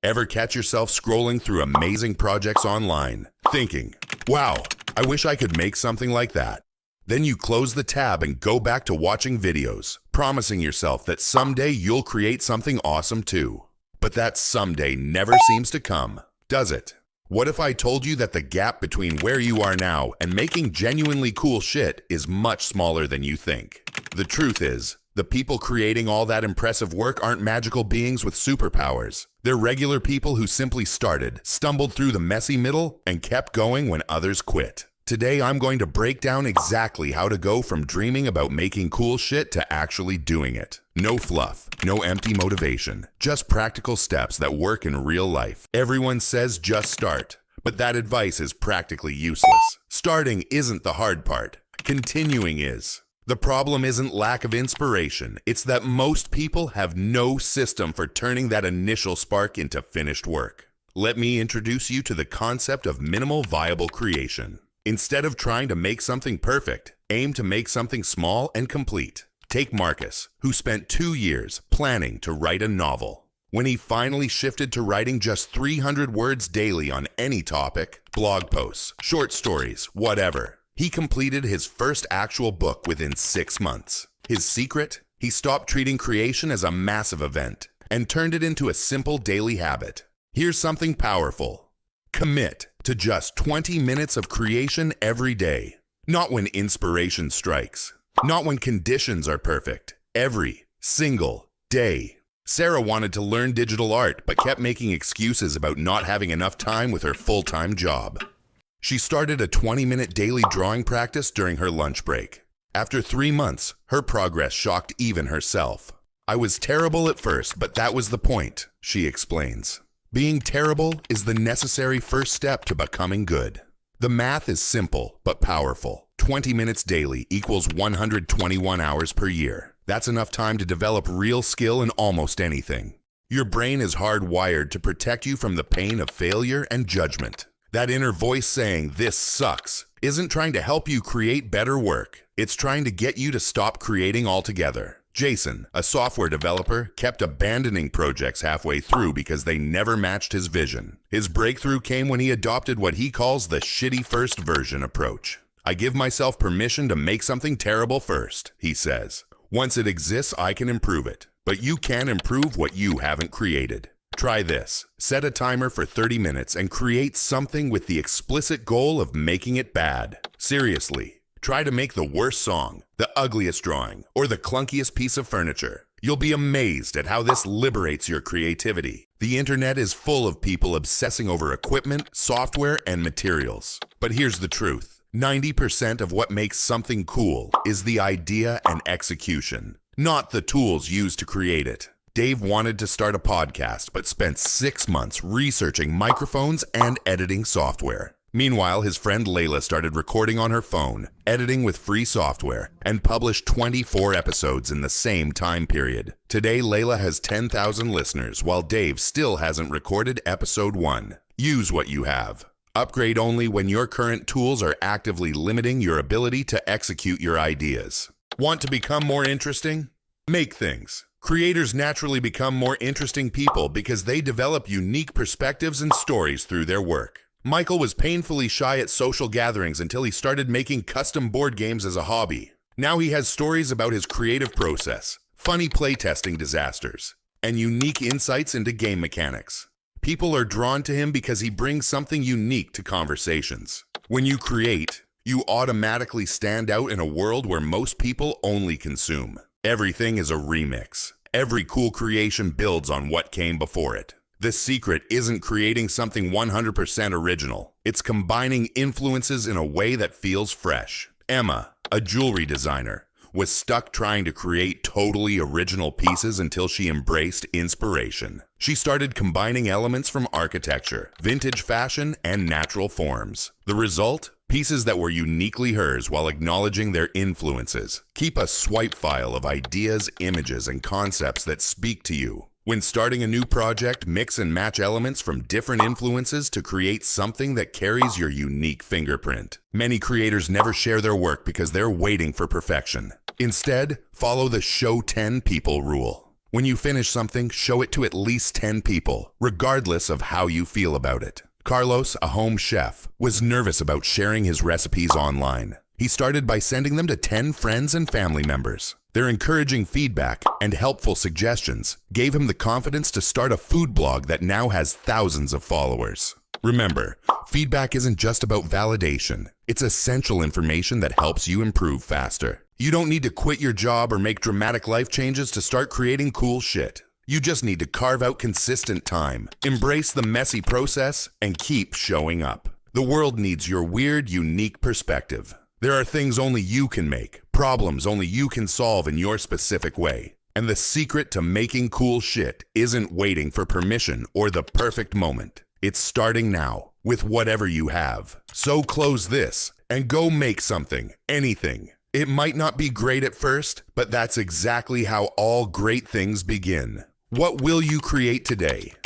Ever catch yourself scrolling through amazing projects online, thinking, wow, I wish I could make something like that? Then you close the tab and go back to watching videos, promising yourself that someday you'll create something awesome too. But that someday never seems to come, does it? What if I told you that the gap between where you are now and making genuinely cool shit is much smaller than you think? The truth is, the people creating all that impressive work aren't magical beings with superpowers. They're regular people who simply started, stumbled through the messy middle, and kept going when others quit. Today, I'm going to break down exactly how to go from dreaming about making cool shit to actually doing it. No fluff, no empty motivation, just practical steps that work in real life. Everyone says just start, but that advice is practically useless. Starting isn't the hard part. Continuing is. The problem isn't lack of inspiration, it's that most people have no system for turning that initial spark into finished work. Let me introduce you to the concept of minimal viable creation. Instead of trying to make something perfect, aim to make something small and complete. Take Marcus, who spent 2 years planning to write a novel. When he finally shifted to writing just 300 words daily on any topic, blog posts, short stories, whatever, he completed his first actual book within 6 months. His secret? He stopped treating creation as a massive event and turned it into a simple daily habit. Here's something powerful. Commit to just 20 minutes of creation every day. Not when inspiration strikes. Not when conditions are perfect. Every single day. Sarah wanted to learn digital art but kept making excuses about not having enough time with her full-time job. She started a 20-minute daily drawing practice during her lunch break. After 3 months, her progress shocked even herself. I was terrible at first, but that was the point, she explains. Being terrible is the necessary first step to becoming good. The math is simple but powerful. 20 minutes daily equals 121 hours per year. That's enough time to develop real skill in almost anything. Your brain is hardwired to protect you from the pain of failure and judgment. That inner voice saying, "This sucks," isn't trying to help you create better work. It's trying to get you to stop creating altogether. Jason, a software developer, kept abandoning projects halfway through because they never matched his vision. His breakthrough came when he adopted what he calls the shitty first version approach. I give myself permission to make something terrible first, he says. Once it exists, I can improve it. But you can improve what you haven't created. Try this. Set a timer for 30 minutes and create something with the explicit goal of making it bad. Seriously. Try to make the worst song, the ugliest drawing, or the clunkiest piece of furniture. You'll be amazed at how this liberates your creativity. The internet is full of people obsessing over equipment, software, and materials. But here's the truth. 90% of what makes something cool is the idea and execution, not the tools used to create it. Dave wanted to start a podcast, but spent 6 months researching microphones and editing software. Meanwhile, his friend Layla started recording on her phone, editing with free software, and published 24 episodes in the same time period. Today, Layla has 10,000 listeners, while Dave still hasn't recorded episode 1. Use what you have. Upgrade only when your current tools are actively limiting your ability to execute your ideas. Want to become more interesting? Make things. Creators naturally become more interesting people because they develop unique perspectives and stories through their work. Michael was painfully shy at social gatherings until he started making custom board games as a hobby. Now he has stories about his creative process, funny playtesting disasters, and unique insights into game mechanics. People are drawn to him because he brings something unique to conversations. When you create, you automatically stand out in a world where most people only consume. Everything is a remix. Every cool creation builds on what came before it. The secret isn't creating something 100% original. It's combining influences in a way that feels fresh. Emma, a jewelry designer, was stuck trying to create totally original pieces until she embraced inspiration. She started combining elements from architecture, vintage fashion, and natural forms. The result? Pieces that were uniquely hers while acknowledging their influences. Keep a swipe file of ideas, images, and concepts that speak to you. When starting a new project, mix and match elements from different influences to create something that carries your unique fingerprint. Many creators never share their work because they're waiting for perfection. Instead, follow the show 10 people rule. When you finish something, show it to at least 10 people, regardless of how you feel about it. Carlos, a home chef, was nervous about sharing his recipes online. He started by sending them to 10 friends and family members. Their encouraging feedback and helpful suggestions gave him the confidence to start a food blog that now has thousands of followers. Remember, feedback isn't just about validation. It's essential information that helps you improve faster. You don't need to quit your job or make dramatic life changes to start creating cool shit. You just need to carve out consistent time, embrace the messy process, and keep showing up. The world needs your weird, unique perspective. There are things only you can make, problems only you can solve in your specific way. And the secret to making cool shit isn't waiting for permission or the perfect moment. It's starting now, with whatever you have. So close this, and go make something, anything. It might not be great at first, but that's exactly how all great things begin. What will you create today?